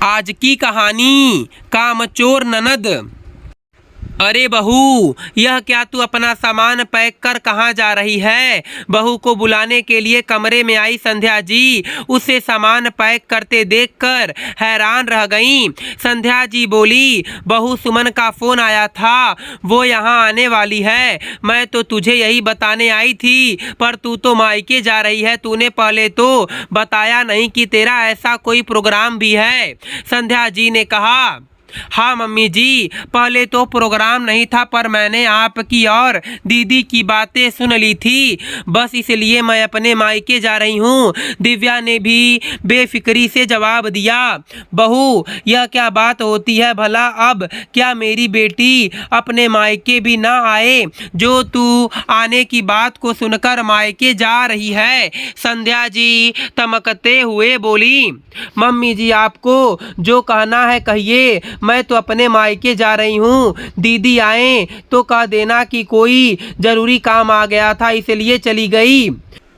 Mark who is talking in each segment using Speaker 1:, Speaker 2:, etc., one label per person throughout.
Speaker 1: आज की कहानी कामचोर ननद। अरे बहू, यह क्या तू अपना सामान पैक कर कहाँ जा रही है? बहू को बुलाने के लिए कमरे में आई संध्या जी उसे सामान पैक करते देखकर हैरान रह गईं। संध्या जी बोली, बहू सुमन का फोन आया था, वो यहाँ आने वाली है। मैं तो तुझे यही बताने आई थी, पर तू तो मायके जा रही है। तूने पहले तो बताया नहीं कि तेरा ऐसा कोई प्रोग्राम भी है। संध्या जी ने कहा, हाँ मम्मी जी, पहले तो प्रोग्राम नहीं था, पर मैंने आपकी और दीदी की बातें सुन ली थी, बस इसलिए मैं अपने मायके जा रही हूँ। दिव्या ने भी बेफिक्री से जवाब दिया। बहू, यह क्या बात होती है भला? अब क्या मेरी बेटी अपने मायके भी ना आए, जो तू आने की बात को सुनकर मायके जा रही है? संध्या जी तमकते हुए बोली, मम्मी जी आपको जो कहना है कहिए, मैं तो अपने मायके जा रही हूँ। दीदी आए तो कह देना कि कोई जरूरी काम आ गया था, इसलिए चली गई।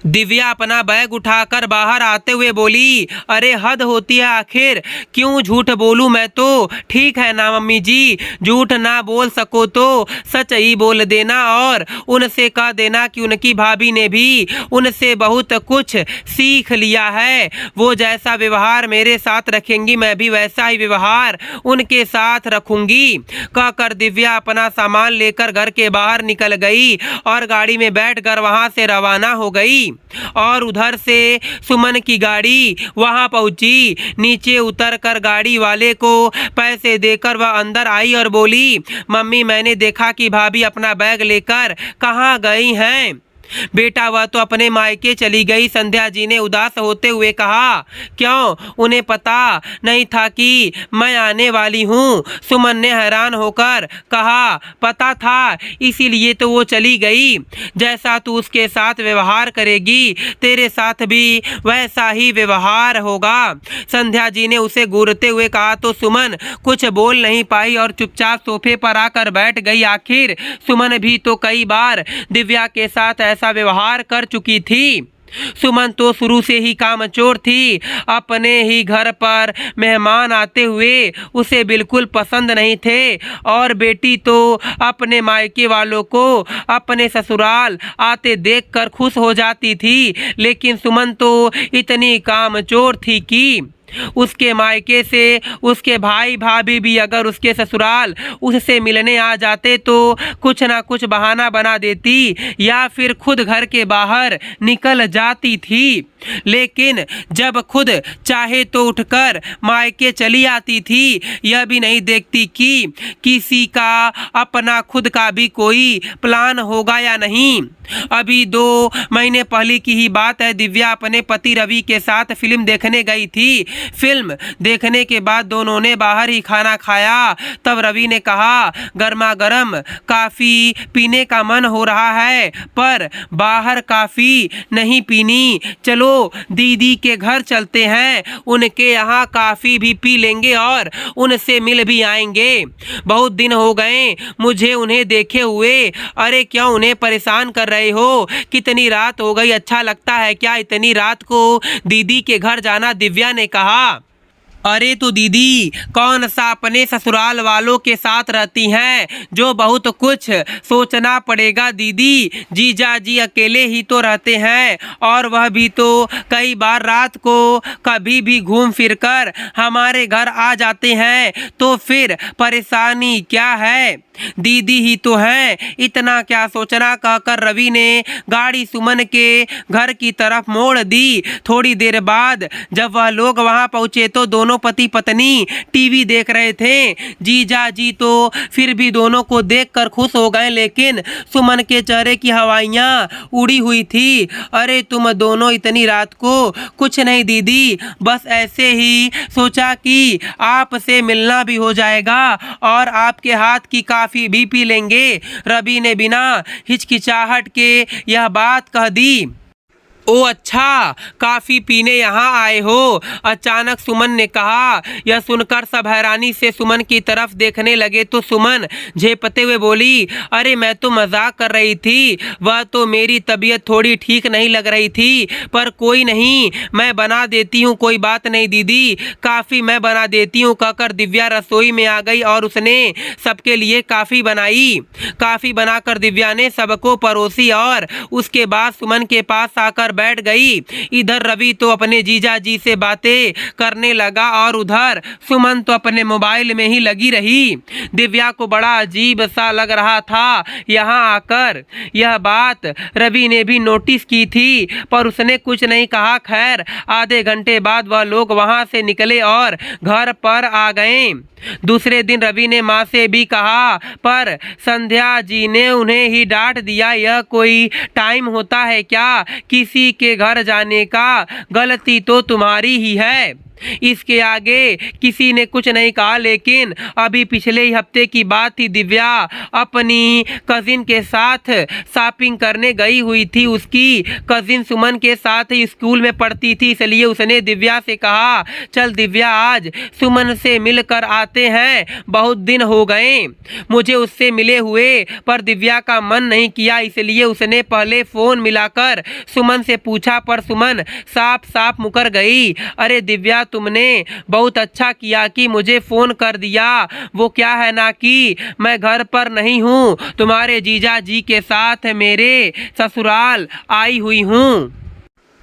Speaker 1: दिव्या अपना बैग उठाकर बाहर आते हुए बोली, अरे हद होती है, आखिर क्यों झूठ बोलूं मैं तो? ठीक है ना मम्मी जी, झूठ ना बोल सको तो सच ही बोल देना और उनसे कह देना कि उनकी भाभी ने भी उनसे बहुत कुछ सीख लिया है। वो जैसा व्यवहार मेरे साथ रखेंगी, मैं भी वैसा ही व्यवहार उनके साथ रखूंगी। कहकर दिव्या अपना सामान लेकर घर के बाहर निकल गई और गाड़ी में बैठकर वहां से रवाना हो गई। और उधर से सुमन की गाड़ी वहां पहुंची। नीचे उतरकर गाड़ी वाले को पैसे देकर वह अंदर आई और बोली, मम्मी मैंने देखा कि भाभी अपना बैग लेकर कहाँ गई हैं। बेटा, वह तो अपने मायके चली गई। संध्या जी ने उदास होते हुए कहा, क्यों, उन्हें पता नहीं था कि मैं आने वाली हूँ? सुमन ने हैरान होकर कहा, पता था, इसीलिए तो वो चली गई। जैसा तू उसके साथ व्यवहार करेगी, तेरे साथ भी वैसा ही व्यवहार होगा। संध्या जी ने उसे घूरते हुए कहा तो सुमन कुछ बोल नहीं पाई और चुपचाप सोफे पर आकर बैठ गई। आखिर सुमन भी तो कई बार दिव्या के साथ ऐसा व्यवहार कर चुकी थी। सुमन तो शुरू से ही कामचोर थी। अपने ही घर पर मेहमान आते हुए उसे बिल्कुल पसंद नहीं थे और बेटी तो अपने मायके वालों को अपने ससुराल आते देखकर खुश हो जाती थी। लेकिन सुमन तो इतनी कामचोर थी कि उसके मायके से उसके भाई भाभी भी अगर उसके ससुराल उससे मिलने आ जाते तो कुछ ना कुछ बहाना बना देती या फिर खुद घर के बाहर निकल जाती थी। लेकिन जब खुद चाहे तो उठकर मायके चली आती थी, यह भी नहीं देखती कि किसी का अपना खुद का भी कोई प्लान होगा या नहीं। अभी 2 महीने पहले की ही बात है। दिव्या अपने पति रवि के साथ फिल्म देखने गई थी। फिल्म देखने के बाद दोनों ने बाहर ही खाना खाया। तब रवि ने कहा, गर्मा गर्म कॉफी पीने का मन हो रहा है, पर बाहर कॉफी नहीं पीनी, चलो दीदी के घर चलते हैं, उनके यहाँ कॉफी भी पी लेंगे और उनसे मिल भी आएंगे। बहुत दिन हो गए मुझे उन्हें देखे हुए। अरे क्यों उन्हें परेशान कर रहे हो? कितनी रात हो गई, अच्छा लगता है क्या इतनी रात को दीदी के घर जाना? दिव्या ने कहा। अरे तो दीदी कौन सा अपने ससुराल वालों के साथ रहती हैं, जो बहुत कुछ सोचना पड़ेगा। दीदी जीजा जी अकेले ही तो रहते हैं और वह भी तो कई बार रात को कभी भी घूम फिर कर हमारे घर आ जाते हैं, तो फिर परेशानी क्या है? दीदी ही तो हैं, इतना क्या सोचना। कहकर रवि ने गाड़ी सुमन के घर की तरफ मोड़ दी। थोड़ी देर बाद जब वह लोग वहां पहुंचे तो दोनों पति पत्नी टीवी देख रहे थे। जीजा जी तो फिर भी दोनों को देखकर खुश हो गए, लेकिन सुमन के चेहरे की हवाइयां उड़ी हुई थी। अरे तुम दोनों इतनी रात को? कुछ नहीं दीदी, बस ऐसे ही सोचा कि आपसे मिलना भी हो जाएगा और आपके हाथ की कॉफी भी पी लेंगे। रवि ने बिना हिचकिचाहट के यह बात कह दी। ओ अच्छा, काफी पीने यहाँ आए हो? अचानक सुमन ने कहा। यह सुनकर सब हैरानी से सुमन की तरफ देखने लगे तो सुमन झेपते हुए बोली, अरे मैं तो मजाक कर रही थी, वह तो मेरी तबीयत थोड़ी ठीक नहीं लग रही थी, पर कोई नहीं, मैं बना देती हूँ, कोई बात नहीं दीदी, काफ़ी मैं बना देती हूँ, कहकर दिव्या रसोई में आ गई और उसने सबके लिए काफ़ी बनाई। काफ़ी बनाकर दिव्या ने सबको परोसी और उसके बाद सुमन के पास आकर बैठ गई। इधर रवि तो अपने जीजा जी से बातें करने लगा और उधर सुमन तो अपने मोबाइल में ही लगी रही। दिव्या को बड़ा अजीब सा लग रहा था यहाँ आकर। यह बात रवि ने भी नोटिस की थी पर उसने कुछ नहीं कहा। खैर आधे घंटे बाद वह लोग वहां से निकले और घर पर आ गए। दूसरे दिन रवि ने माँ से भी कहा पर संध्या जी ने उन्हें ही डांट दिया। यह कोई टाइम होता है क्या किसी के घर जाने का? गलती तो तुम्हारी ही है। इसके आगे किसी ने कुछ नहीं कहा। लेकिन अभी पिछले ही हफ्ते की बात थी। दिव्या अपनी कजिन के साथ शॉपिंग करने गई हुई थी। उसकी कजिन सुमन के साथ ही स्कूल में पढ़ती थी, इसलिए उसने दिव्या से कहा, चल दिव्या आज सुमन से मिलकर आते हैं, बहुत दिन हो गए मुझे उससे मिले हुए। पर दिव्या का मन नहीं किया, इसलिए उसने पहले फ़ोन मिलाकर सुमन से पूछा पर सुमन साफ साफ मुकर गई। अरे दिव्या तुमने बहुत अच्छा किया कि मुझे फ़ोन कर दिया। वो क्या है ना कि मैं घर पर नहीं हूँ, तुम्हारे जीजा जी के साथ मेरे ससुराल आई हुई हूँ।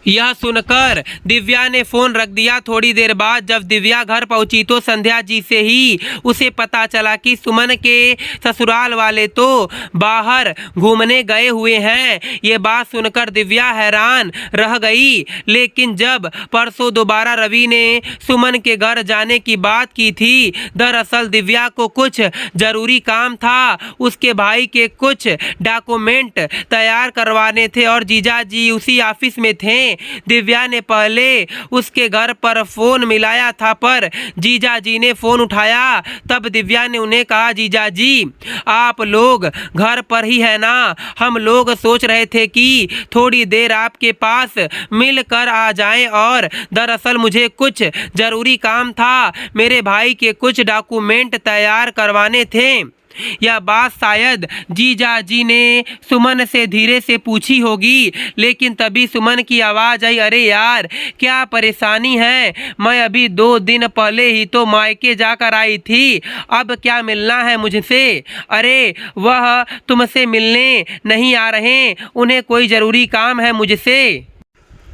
Speaker 1: यह सुनकर दिव्या ने फ़ोन रख दिया। थोड़ी देर बाद जब दिव्या घर पहुंची तो संध्या जी से ही उसे पता चला कि सुमन के ससुराल वाले तो बाहर घूमने गए हुए हैं। ये बात सुनकर दिव्या हैरान रह गई। लेकिन जब परसों दोबारा रवि ने सुमन के घर जाने की बात की थी, दरअसल दिव्या को कुछ ज़रूरी काम था। उसके भाई के कुछ डॉक्यूमेंट तैयार करवाने थे और जीजा जी उसी ऑफिस में थे। दिव्या ने पहले उसके घर पर फोन मिलाया था पर जीजा जी ने फोन उठाया। तब दिव्या ने उन्हें कहा, जीजा जी आप लोग घर पर ही है ना? हम लोग सोच रहे थे कि थोड़ी देर आपके पास मिलकर आ जाएं और दरअसल मुझे कुछ ज़रूरी काम था, मेरे भाई के कुछ डॉक्यूमेंट तैयार करवाने थे। यह बात शायद जीजा जी ने सुमन से धीरे से पूछी होगी, लेकिन तभी सुमन की आवाज़ आई, अरे यार क्या परेशानी है? मैं अभी 2 दिन पहले ही तो मायके जाकर आई थी, अब क्या मिलना है मुझसे? अरे वह तुमसे मिलने नहीं आ रहे, उन्हें कोई ज़रूरी काम है मुझसे।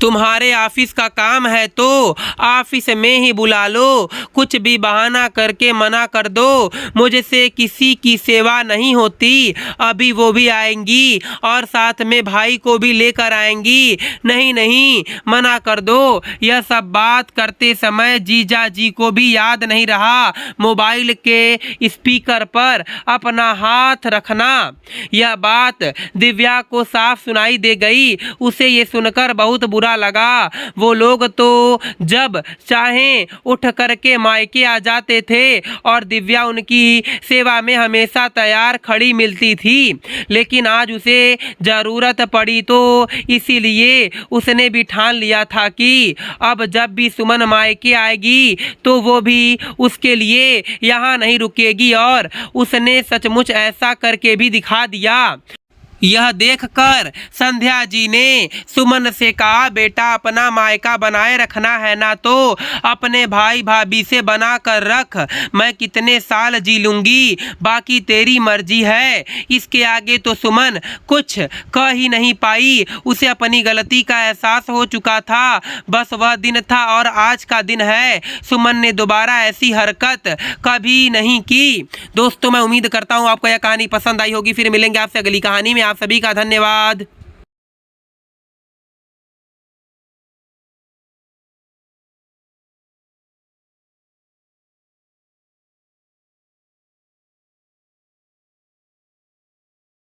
Speaker 1: तुम्हारे ऑफिस का काम है तो ऑफिस में ही बुला लो, कुछ भी बहाना करके मना कर दो। मुझसे किसी की सेवा नहीं होती। अभी वो भी आएंगी और साथ में भाई को भी लेकर आएंगी। नहीं नहीं मना कर दो। यह सब बात करते समय जीजा जी को भी याद नहीं रहा मोबाइल के स्पीकर पर अपना हाथ रखना। यह बात दिव्या को साफ सुनाई दे गई। उसे ये सुनकर बहुत बुरा लगा। वो लोग तो जब चाहें उठ करके मायके आ जाते थे और दिव्या उनकी सेवा में हमेशा तैयार खड़ी मिलती थी। लेकिन आज उसे ज़रूरत पड़ी तो इसीलिए उसने भी ठान लिया था कि अब जब भी सुमन मायके आएगी तो वो भी उसके लिए यहाँ नहीं रुकेगी और उसने सचमुच ऐसा करके भी दिखा दिया। यह देखकर संध्या जी ने सुमन से कहा, बेटा अपना मायका बनाए रखना है ना तो अपने भाई भाभी से बना कर रख। मैं कितने साल जी लूँगी, बाकी तेरी मर्जी है। इसके आगे तो सुमन कुछ कह ही नहीं पाई। उसे अपनी गलती का एहसास हो चुका था। बस वह दिन था और आज का दिन है। सुमन ने दोबारा ऐसी हरकत कभी नहीं की। दोस्तों मैं उम्मीद करता हूँ आपको यह कहानी पसंद आई होगी। फिर मिलेंगे आपसे अगली कहानी में। आप सभी का धन्यवाद।